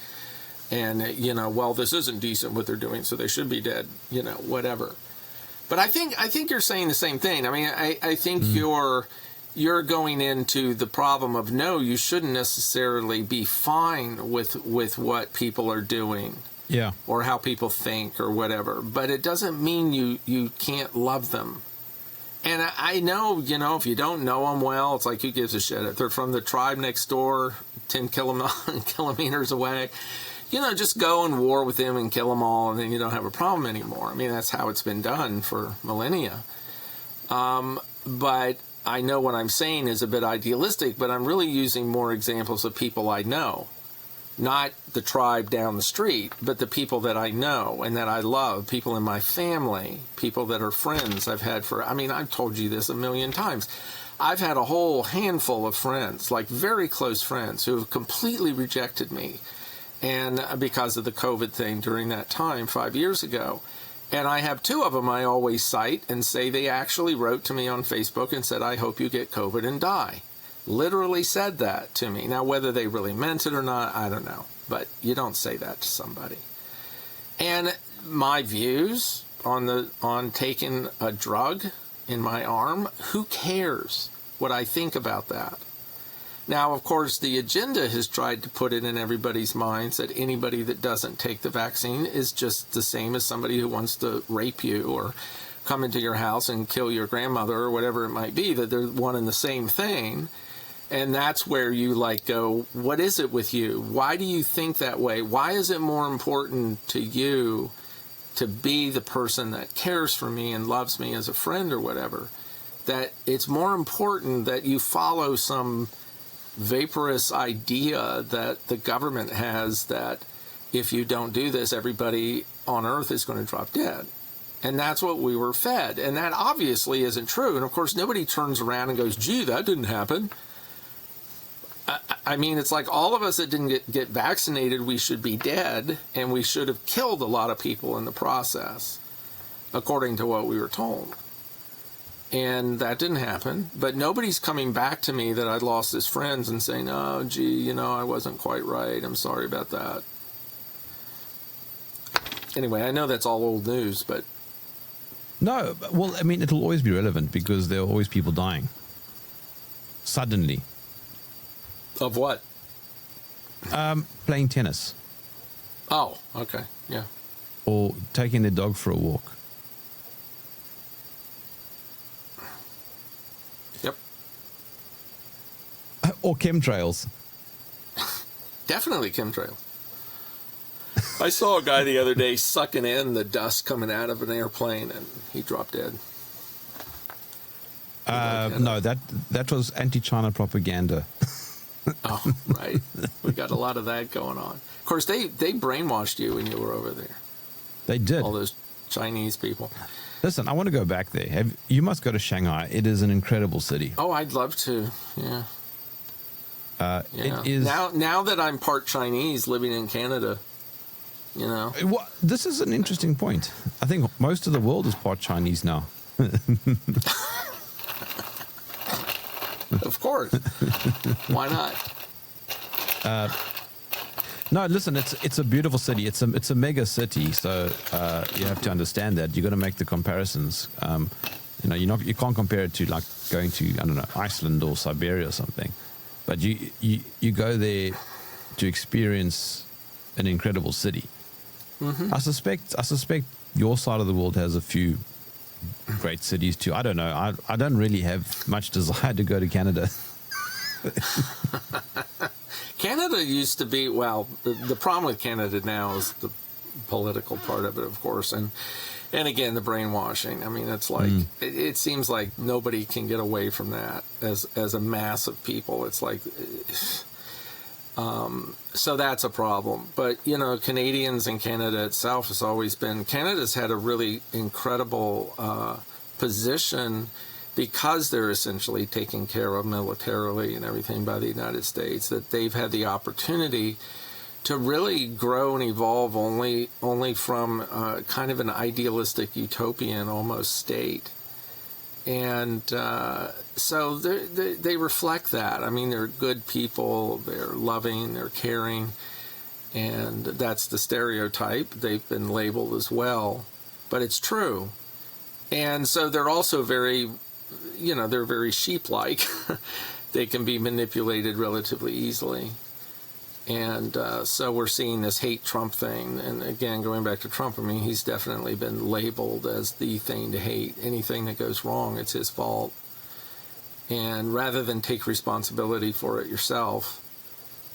And, well, this isn't decent what they're doing, so they should be dead, whatever. But I think you're saying the same thing. I think you're going into the problem of, no, you shouldn't necessarily be fine with what people are doing. Yeah. Or how people think or whatever. But it doesn't mean you can't love them. And I know, if you don't know them well, it's like, who gives a shit? If they're from the tribe next door, 10 kilometers away, just go and war with them and kill them all, and then you don't have a problem anymore. That's how it's been done for millennia. But I know what I'm saying is a bit idealistic, but I'm really using more examples of people I know Not the tribe down the street, but the people that I know and that I love, people in my family, people that are friends I've had I've told you this a million times. I've had a whole handful of friends, like very close friends, who have completely rejected me, and because of the COVID thing during that time 5 years ago. And I have two of them I always cite and say they actually wrote to me on Facebook and said, I hope you get COVID and die. Literally said that to me. Now, whether they really meant it or not, I don't know. But you don't say that to somebody. And my views on taking a drug in my arm, who cares what I think about that? Now, of course, the agenda has tried to put it in everybody's minds that anybody that doesn't take the vaccine is just the same as somebody who wants to rape you or come into your house and kill your grandmother or whatever it might be, that they're one and the same thing. And that's where you go, what is it with you? Why do you think that way? Why is it more important to you to be the person that cares for me and loves me as a friend or whatever? That it's more important that you follow some vaporous idea that the government has that if you don't do this, everybody on Earth is going to drop dead. And that's what we were fed. And that obviously isn't true. And of course, nobody turns around and goes, gee, that didn't happen. I mean, it's like all of us that didn't get vaccinated, we should be dead, and we should have killed a lot of people in the process, according to what we were told. And that didn't happen. But nobody's coming back to me that I'd lost his friends and saying, oh, gee, I wasn't quite right. I'm sorry about that. Anyway, I know that's all old news, but... No, well, I mean, it'll always be relevant because there are always people dying. Suddenly. Of what? Playing tennis. Oh, okay, yeah. Or taking their dog for a walk. Yep. Or chemtrails. Definitely chemtrails. I saw a guy the other day sucking in the dust coming out of an airplane, and he dropped dead. No, that was anti-China propaganda. Oh, right. We got a lot of that going on. Of course, they brainwashed you when you were over there. They did. All those Chinese people. Listen, I want to go back there. You must go to Shanghai. It is an incredible city. Oh, I'd love to. Yeah. Yeah. It is. Now that I'm part Chinese living in Canada, Well, this is an interesting point. I think most of the world is part Chinese now. Of course. Why not? No, listen, it's a beautiful city. It's a mega city, so you have to understand that. You've got to make the comparisons. You can't compare it to like going to, I don't know, Iceland or Siberia or something. But you go there to experience an incredible city. Mm-hmm. I suspect your side of the world has a few great cities too. I don't know. I don't really have much desire to go to Canada. Canada used to be, well, the problem with Canada now is the political part of it, of course, and again, the brainwashing. I mean, it's like, it seems like nobody can get away from that as a mass of people. It's like, so that's a problem. But, Canadians and Canada itself has always been, Canada's had a really incredible position because they're essentially taken care of militarily and everything by the United States, that they've had the opportunity to really grow and evolve only from kind of an idealistic utopian almost state. And so they reflect that. I mean, they're good people, they're loving, they're caring, and that's the stereotype. They've been labeled as well, but it's true. And so they're also very, they're very sheep-like. They can be manipulated relatively easily. And so we're seeing this hate Trump thing. And again, going back to Trump, I mean, he's definitely been labeled as the thing to hate. Anything that goes wrong, it's his fault. And rather than take responsibility for it yourself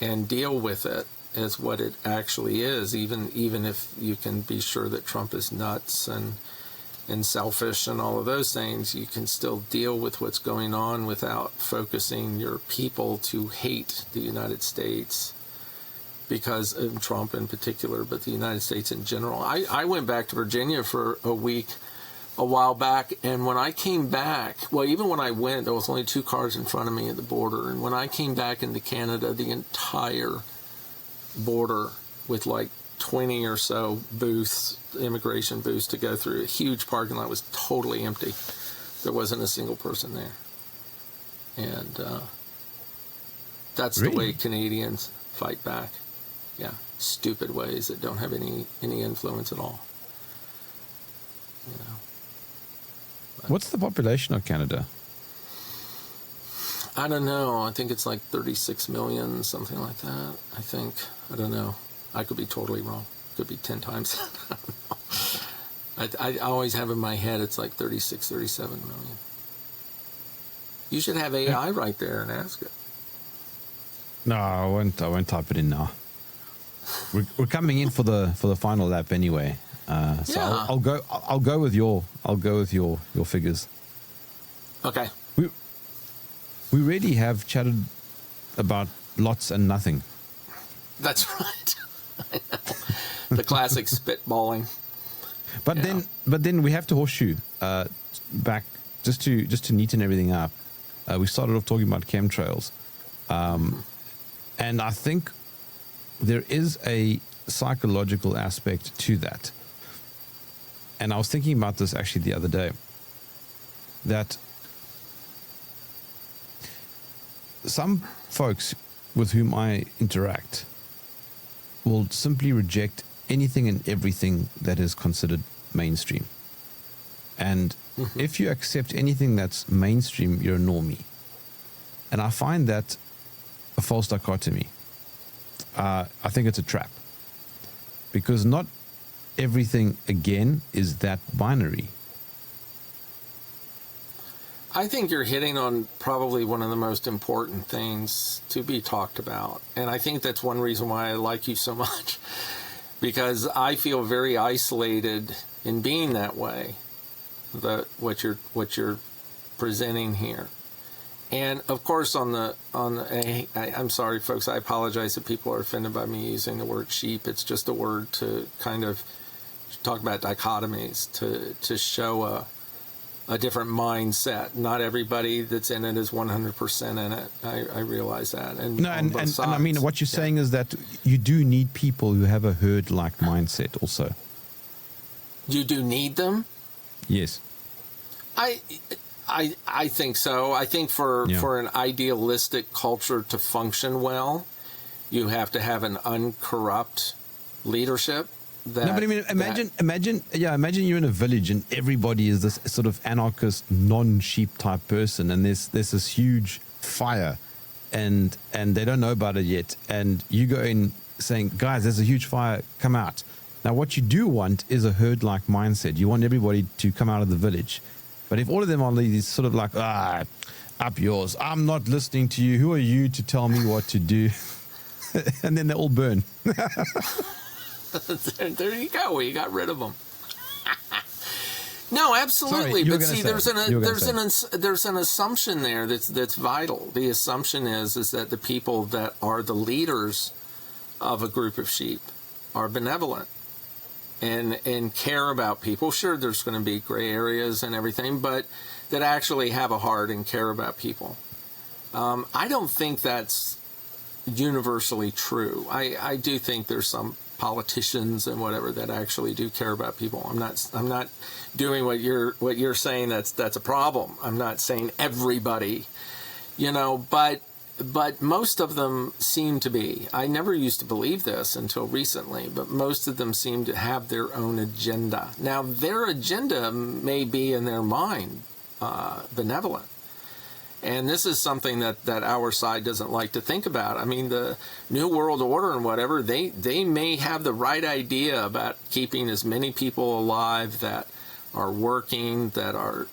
and deal with it as what it actually is, even if you can be sure that Trump is nuts and selfish and all of those things, you can still deal with what's going on without focusing your people to hate the United States. because of Trump in particular, but the United States in general. I went back to Virginia for a week a while back, and when I came back, well, even when I went, there was only 2 cars in front of me at the border, and when I came back into Canada, the entire border with like 20 or so booths, immigration booths to go through, a huge parking lot was totally empty. There wasn't a single person there. And that's Really? the way Canadians fight back. Yeah, stupid ways that don't have any influence at all. You know. What's the population of Canada? I don't know. I think it's like 36 million, something like that. I think. I don't know. I could be totally wrong. Could be 10 times that. I don't know. I always have in my head it's like 36, 37 million. You should have AI right there and ask it. No, I won't type it in now. We're coming in for the final lap anyway. So Yeah. I'll go with your figures. Okay. We really have chatted about lots and nothing. That's right. I know. The classic spitballing. But Yeah. then we have to horseshoe back just to neaten everything up. We started off talking about chemtrails, and I think there is a psychological aspect to that. And I was thinking about this actually the other day, that some folks with whom I interact will simply reject anything and everything that is considered mainstream. And if you accept anything that's mainstream, you're a normie. And I find that a false dichotomy. I think it's a trap. Because not everything, again, is that binary. I think you're hitting on probably one of the most important things to be talked about. And I think that's one reason why I like you so much. Because I feel very isolated in being that way. What you're presenting here. And of course I'm sorry folks, I apologize if people are offended by me using the word sheep. It's just a word to kind of talk about dichotomies, to show a different mindset. Not everybody that's in it is 100% in it. I realize that. And I mean, what you're saying is that you do need people who have a herd-like mindset also. You do need them? Yes. I think so. I think for an idealistic culture to function well, you have to have an uncorrupt leadership. But I mean, imagine you're in a village and everybody is this sort of anarchist, non-sheep type person, and there's this huge fire, and they don't know about it yet, and you go in saying, guys, there's a huge fire, come out. Now, what you do want is a herd-like mindset. You want everybody to come out of the village. But if all of them are these sort of like, up yours, I'm not listening to you, who are you to tell me what to do? And then they all burn. There you go. You got rid of them. No, absolutely. Sorry, but see, there's an assumption there that's vital. The assumption is that the people that are the leaders of a group of sheep are benevolent and care about people. Sure, there's going to be gray areas and everything, but that actually have a heart and care about people. I don't think that's universally true. I do think there's some politicians and whatever that actually do care about people. I'm not doing what you're saying that's a problem. I'm not saying everybody, but most of them seem to be. I never used to believe this until recently, but most of them seem to have their own agenda. Now, their agenda may be in their mind benevolent. And this is something that our side doesn't like to think about. I mean, the New World Order and whatever, they may have the right idea about keeping as many people alive that are working, that are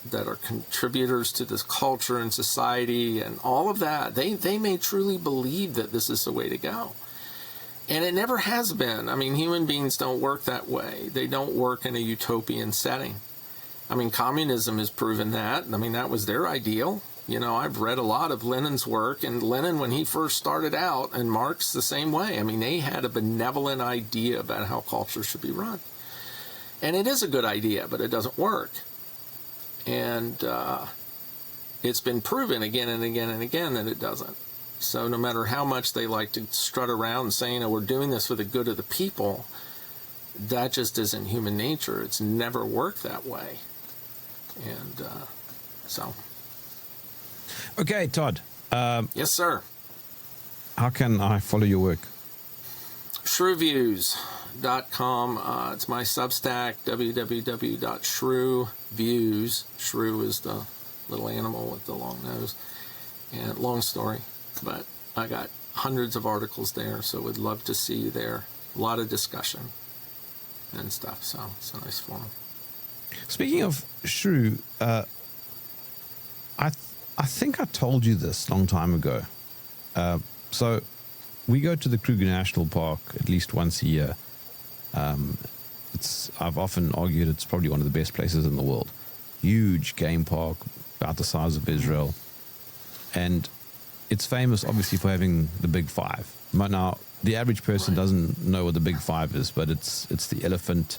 contributors to this culture and society and all of that. They may truly believe that this is the way to go. And it never has been. I mean, human beings don't work that way. They don't work in a utopian setting. I mean, communism has proven that. I mean, that was their ideal. I've read a lot of Lenin's work, and Lenin, when he first started out, and Marx the same way. I mean, they had a benevolent idea about how culture should be run. And it is a good idea, but it doesn't work. And it's been proven again and again and again that it doesn't. So no matter how much they like to strut around saying, oh, we're doing this for the good of the people, that just isn't human nature. It's never worked that way. And so. Okay, Todd. Yes, sir. How can I follow your work? Shrewviews.com. It's my Substack, www.shrewviews. Shrew is the little animal with the long nose. And long story, but I got hundreds of articles there, so would love to see you there. A lot of discussion and stuff, so it's a nice forum. Speaking of Shrew, I think I told you this a long time ago. So we go to the Kruger National Park at least once a year. I've often argued it's probably one of the best places in the world. Huge game park, about the size of Israel. And it's famous, obviously, for having the Big Five. Now, the average person doesn't know what the Big Five is, but it's the elephant,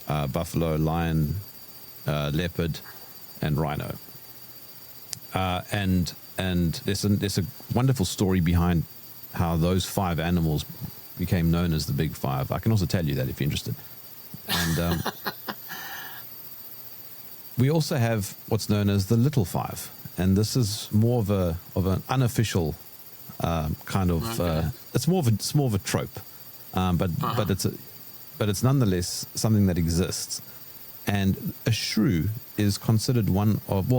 buffalo, lion, leopard, and rhino. And there's a wonderful story behind how those five animals became known as the Big Five. I can also tell you that if you're interested. And we also have what's known as the Little Five, and this is more of an unofficial kind of. Okay. It's more of a trope, but it's nonetheless something that exists. And a shrew is considered one of,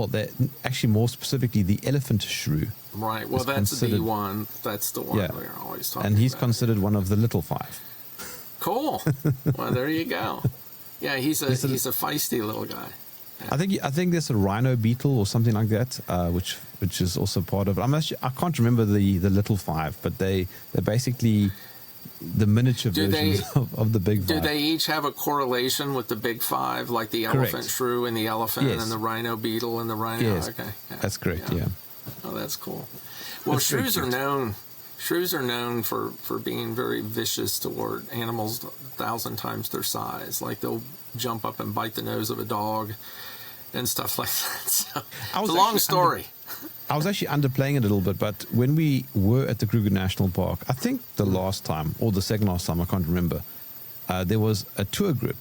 actually more specifically, the elephant shrew. Right. Well, that's the one. That's the one we're always talking about. And he's considered one of the Little Five. Cool. Well, there you go. Yeah, he's a feisty little guy. Yeah. I think there's a rhino beetle or something like that, which is also part of it. I can't remember the Little Five, but they're basically the miniature versions of the Big Five. Do they each have a correlation with the Big Five, like the elephant shrew and the elephant and the rhino beetle and the rhino? Yes, okay, yeah. That's correct. Yeah. Oh, that's cool. Well, shrews are known for being very vicious toward animals 1,000 times their size. Like they'll jump up and bite the nose of a dog and stuff like that. So, it's a long story. I was actually underplaying it a little bit, but when we were at the Kruger National Park, I think the last time or the second last time, I can't remember, there was a tour group,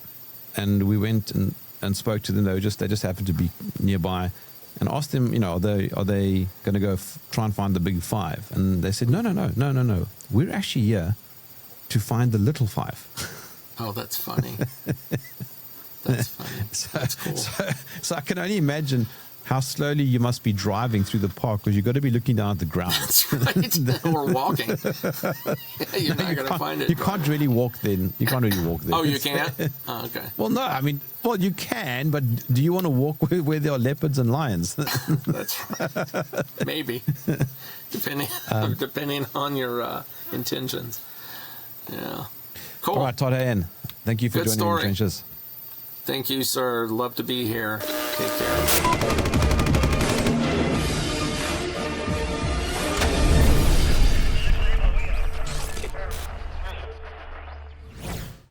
and we went and spoke to them. They just happened to be nearby, and asked them, are they going to go try and find the Big Five? And they said, no. We're actually here to find the Little Five. Oh, that's funny. That's funny. That's cool. So I can only imagine how slowly you must be driving through the park, because you've got to be looking down at the ground. That's right. Or walking. You're not going to find it. You can't really walk then. Oh, you can't? Oh, okay. Well, no. I mean, you can, but do you want to walk where there are leopards and lions? That's right. Maybe. Depending on your intentions. Yeah. Cool. All right, Todd Hayen. Thank you for joining the trenches. Thank you, sir. Love to be here. Take care.